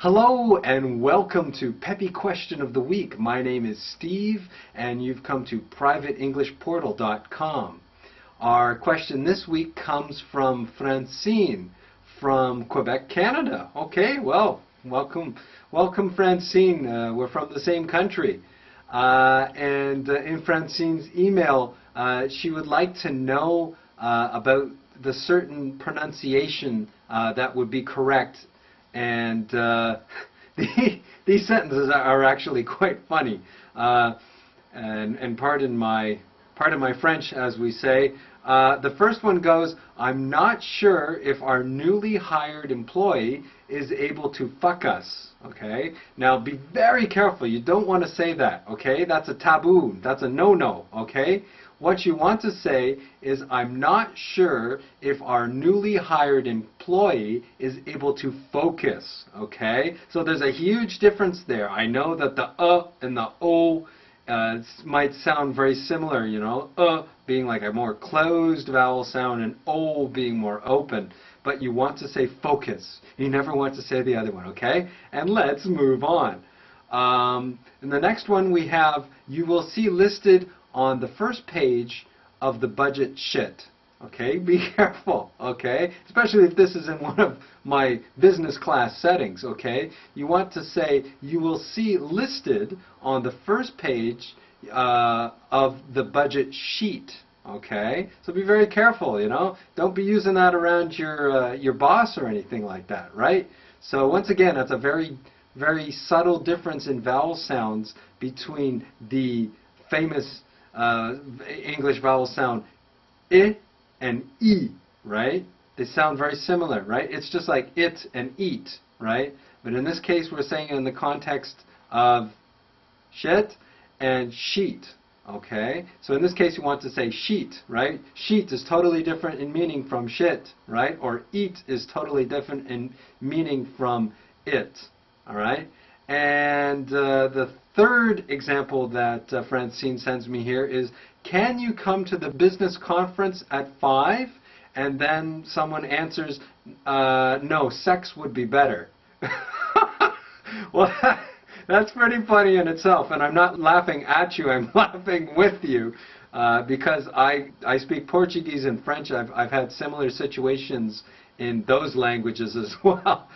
Hello and welcome to Peppy Question of the Week. My name is Steve and you've come to privateenglishportal.com. Our question this week comes from Francine from Quebec, Canada. Okay, well, welcome Francine. We're from the same country. In Francine's email, she would like to know about the certain pronunciation that would be correct. And these sentences are actually quite funny. And pardon my French, as we say. The first one goes, I'm not sure if our newly hired employee is able to fuck us. Okay? Now be very careful. You don't want to say that. Okay? That's a taboo. That's a no-no. Okay? What you want to say is, I'm not sure if our newly hired employee is able to focus. Okay? So there's a huge difference there. I know that the and the O might sound very similar, you know, being like a more closed vowel sound and O being more open. But you want to say focus. You never want to say the other one, okay? And let's move on. In the next one we have, you will see listed on the first page of the budget sheet. Okay, be careful, okay? Especially if this is in one of my business class settings, okay? You want to say, you will see listed on the first page of the budget sheet, okay? So be very careful, you know? Don't be using that around your boss or anything like that, right? So once again, that's a very, very subtle difference in vowel sounds between the famous English vowel sound I and E, right? They sound very similar, right? It's just like it and eat, right? But in this case, we're saying it in the context of shit and sheet, okay? So in this case, you want to say sheet, right? Sheet is totally different in meaning from shit, right? Or eat is totally different in meaning from it, all right? And the third example that Francine sends me here is, can you come to the business conference at 5? And then someone answers, no, sex would be better. Well, that's pretty funny in itself. And I'm not laughing at you, I'm laughing with you. Because I speak Portuguese and French. I've had similar situations in those languages as well.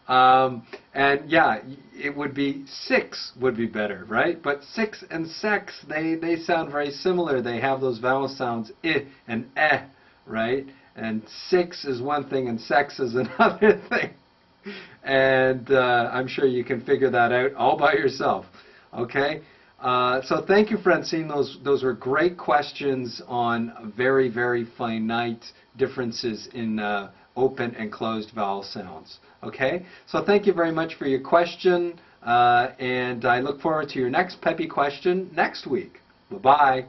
And yeah, it would be 6 would be better, right? But 6 and sex, they sound very similar. They have those vowel sounds I and eh, right? And 6 is one thing and sex is another thing. And I'm sure you can figure that out all by yourself. Okay? So thank you, Francine. Those were great questions on very, very finite differences in open and closed vowel sounds. Okay? So thank you very much for your question, and I look forward to your next Peppy question next week. Bye-bye.